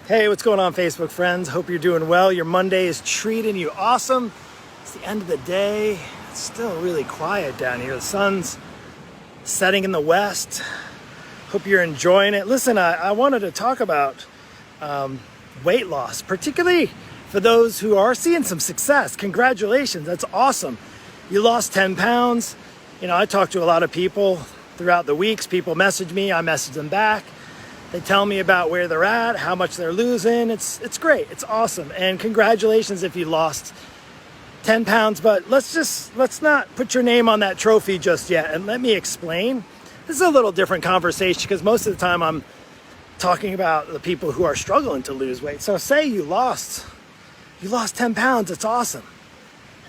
Hey, what's going on, Facebook friends? Hope you're doing well. Your Monday is treating you awesome. It's the end of the day. It's still really quiet down here. The sun's setting in the west. Hope you're enjoying it. Listen, I wanted to talk about weight loss, particularly for those who are seeing some success. Congratulations, that's awesome. You lost 10 pounds. You know, I talk to a lot of people throughout the weeks. People message me, I message them back. They tell me about where they're at, how much they're losing. It's great, it's awesome. And congratulations if you lost 10 pounds, but let's not put your name on that trophy just yet. And let me explain. This is a little different conversation because most of the time I'm talking about the people who are struggling to lose weight. So say you lost 10 pounds, it's awesome.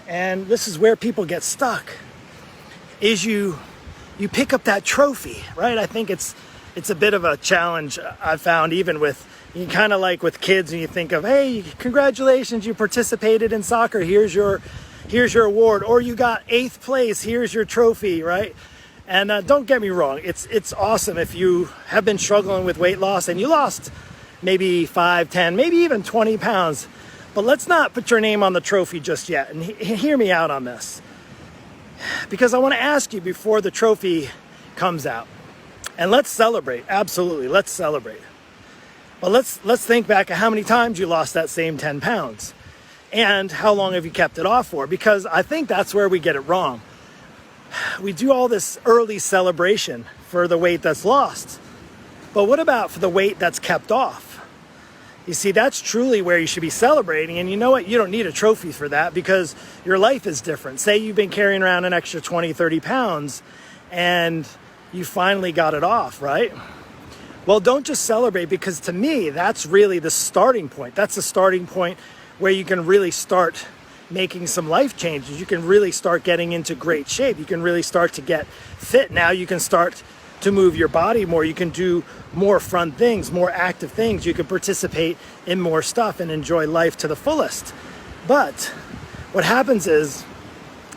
And this is where people get stuck, is you pick up that trophy, right? I think it's a bit of a challenge I've found, even with, you kind of like with kids, and you think of, hey, congratulations, you participated in soccer, here's your award, or you got 8th place, here's your trophy, right? And don't get me wrong, it's awesome if you have been struggling with weight loss and you lost maybe 5, 10, maybe even 20 pounds, but let's not put your name on the trophy just yet. And hear me out on this, because I want to ask you before the trophy comes out. And let's celebrate, absolutely, let's celebrate. But let's think back at how many times you lost that same 10 pounds and how long have you kept it off for? Because I think that's where we get it wrong. We do all this early celebration for the weight that's lost, but what about for the weight that's kept off? You see, that's truly where you should be celebrating. And you know what? You don't need a trophy for that because your life is different. Say you've been carrying around an extra 20, 30 pounds and you finally got it off, right? Well, don't just celebrate, because to me, that's really the starting point. That's the starting point where you can really start making some life changes. You can really start getting into great shape. You can really start to get fit. Now you can start to move your body more. You can do more fun things, more active things. You can participate in more stuff and enjoy life to the fullest. But what happens is,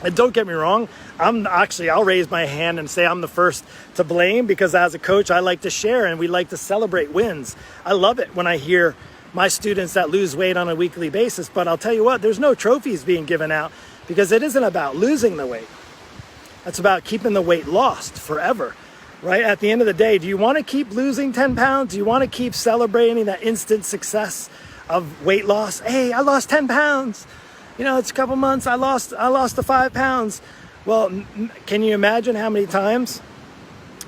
and don't get me wrong, I'll raise my hand and say I'm the first to blame, because as a coach, I like to share and we like to celebrate wins. I love it when I hear my students that lose weight on a weekly basis, but I'll tell you what, there's no trophies being given out, because it isn't about losing the weight. It's about keeping the weight lost forever, right? At the end of the day, do you want to keep losing 10 pounds? Do you want to keep celebrating that instant success of weight loss? Hey, I lost 10 pounds. You know, it's a couple months, I lost the 5 pounds. Well, can you imagine how many times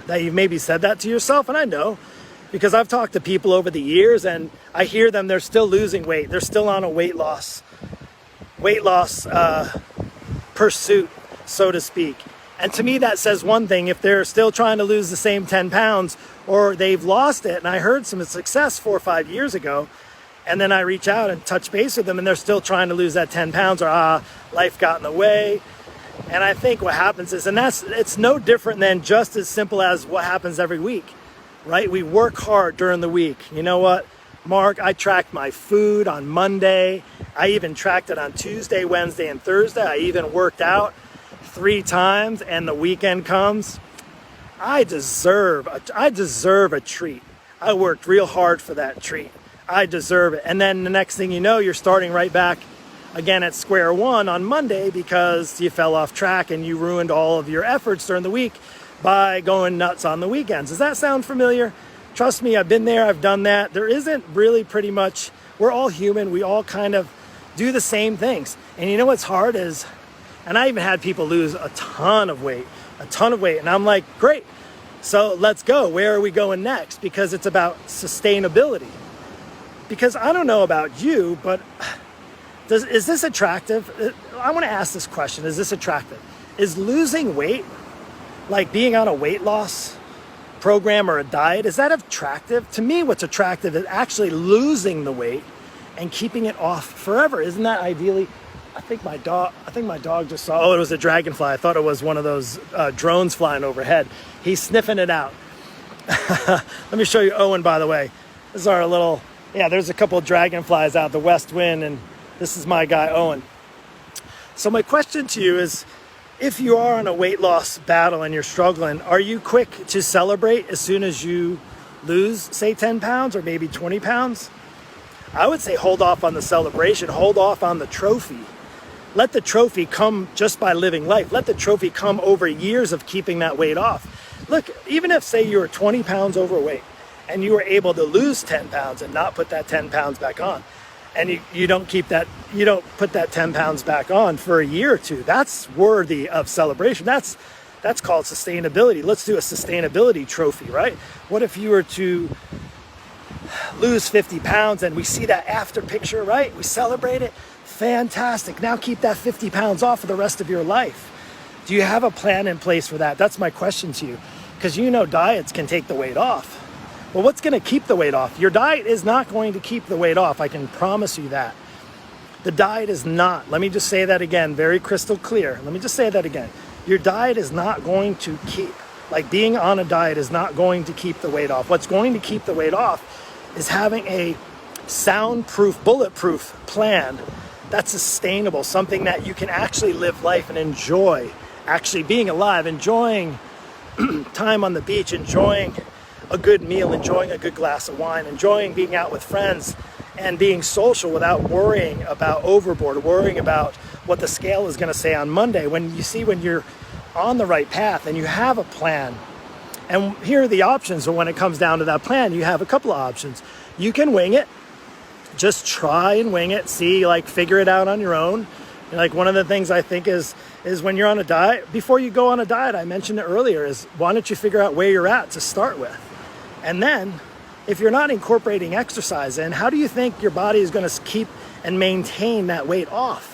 that you've maybe said that to yourself? And I know, because I've talked to people over the years and I hear them, they're still losing weight. They're still on a weight loss pursuit, so to speak. And to me, that says one thing: if they're still trying to lose the same 10 pounds, or they've lost it, and I heard some success 4 or 5 years ago, and then I reach out and touch base with them and they're still trying to lose that 10 pounds, or life got in the way. And I think what happens is, and it's no different than just as simple as what happens every week, right? We work hard during the week. You know what, Mark, I tracked my food on Monday. I even tracked it on Tuesday, Wednesday, and Thursday. I even worked out 3 times, and the weekend comes. I deserve a treat. I worked real hard for that treat. I deserve it. And then the next thing you know, you're starting right back again at square one on Monday, because you fell off track and you ruined all of your efforts during the week by going nuts on the weekends. Does that sound familiar? Trust me, I've been there, I've done that. There isn't really, pretty much, we're all human. We all kind of do the same things. And you know what's hard is, and I even had people lose a ton of weight. And I'm like, great. So let's go. Where are we going next? Because it's about sustainability. Because I don't know about you, but is this attractive? I want to ask this question. Is this attractive? Is losing weight, like being on a weight loss program or a diet, is that attractive? To me, what's attractive is actually losing the weight and keeping it off forever. Isn't that ideally? I think my dog just saw, it was a dragonfly. I thought it was one of those drones flying overhead. He's sniffing it out. Let me show you Owen, by the way. This is our little, there's a couple of dragonflies out the west wind, and this is my guy, Owen. So my question to you is, if you are on a weight loss battle and you're struggling, are you quick to celebrate as soon as you lose, say, 10 pounds or maybe 20 pounds? I would say hold off on the celebration, hold off on the trophy. Let the trophy come just by living life. Let the trophy come over years of keeping that weight off. Look, even if, say, you were 20 pounds overweight and you were able to lose 10 pounds and not put that 10 pounds back on, and you don't put that 10 pounds back on for a year or two, that's worthy of celebration. That's called sustainability. Let's do a sustainability trophy, right? What if you were to lose 50 pounds and we see that after picture, right? We celebrate it. Fantastic. Now keep that 50 pounds off for the rest of your life. Do you have a plan in place for that? That's my question to you. Because diets can take the weight off. Well, what's going to keep the weight off? Your diet is not going to keep the weight off. I can promise you that. The diet is not. Let me just say that again, very crystal clear. Let me just say that again. Your diet is not going to keep, like being on a diet is not going to keep the weight off. What's going to keep the weight off is having a soundproof, bulletproof plan that's sustainable, something that you can actually live life and enjoy, actually being alive, enjoying time on the beach, enjoying a good meal, enjoying a good glass of wine, enjoying being out with friends and being social without worrying about overboard, worrying about what the scale is going to say on Monday. When you're on the right path and you have a plan, and here are the options. When it comes down to that plan, you have a couple of options. You can wing it. Just try and wing it. See, figure it out on your own. One of the things I think is when you're on a diet, before you go on a diet, I mentioned it earlier, is why don't you figure out where you're at to start with? And then if you're not incorporating exercise in, how do you think your body is going to keep and maintain that weight off?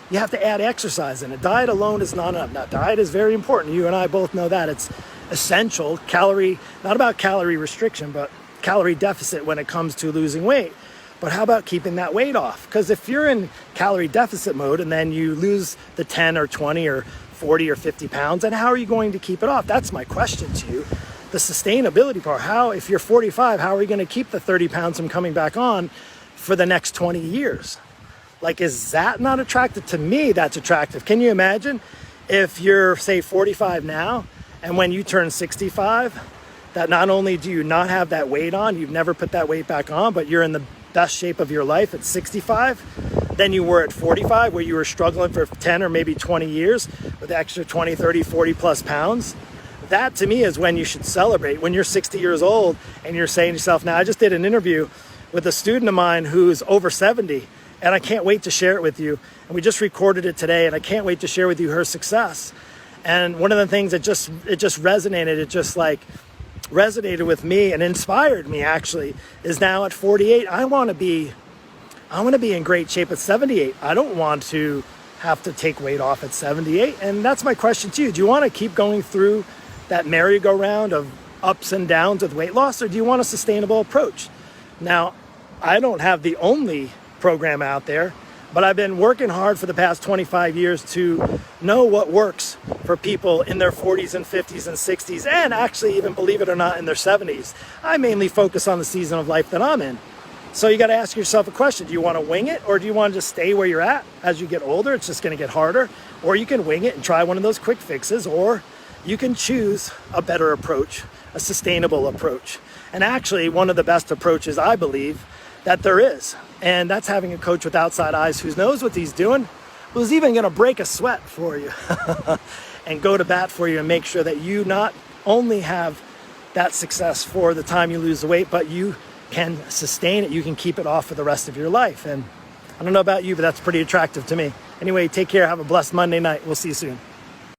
You have to add exercise in. A diet alone is not enough. Now, diet is very important. You and I both know that. It's essential. Not about calorie restriction, but calorie deficit when it comes to losing weight. But how about keeping that weight off? Because if you're in calorie deficit mode and then you lose the 10 or 20 or 40 or 50 pounds, then how are you going to keep it off? That's my question to you. The sustainability part. If you're 45, how are you going to keep the 30 pounds from coming back on for the next 20 years? Is that not attractive? To me, that's attractive. Can you imagine if you're, say, 45 now, and when you turn 65, that not only do you not have that weight on, you've never put that weight back on, but you're in the best shape of your life at 65 than you were at 45, where you were struggling for 10 or maybe 20 years with extra 20, 30, 40 plus pounds. That to me is when you should celebrate. When you're 60 years old and you're saying to yourself, now I just did an interview with a student of mine who's over 70, and I can't wait to share it with you. And we just recorded it today, and I can't wait to share with you her success. And one of the things that just resonated with me and inspired me, actually, is now at 48, I want to be in great shape at 78. I don't want to have to take weight off at 78. And that's my question to you. Do you want to keep going through that merry-go-round of ups and downs with weight loss, or do you want a sustainable approach? Now, I don't have the only program out there, but I've been working hard for the past 25 years to know what works for people in their 40s and 50s and 60s, and actually, even believe it or not, in their 70s. I mainly focus on the season of life that I'm in. So you got to ask yourself a question. Do you want to wing it, or do you want to just stay where you're at? As you get older, it's just going to get harder. Or you can wing it and try one of those quick fixes, or you can choose a better approach, a sustainable approach. And actually, one of the best approaches, I believe, that there is. And that's having a coach with outside eyes who knows what he's doing, who's even going to break a sweat for you and go to bat for you and make sure that you not only have that success for the time you lose the weight, but you can sustain it. You can keep it off for the rest of your life. And I don't know about you, but that's pretty attractive to me. Anyway, take care. Have a blessed Monday night. We'll see you soon.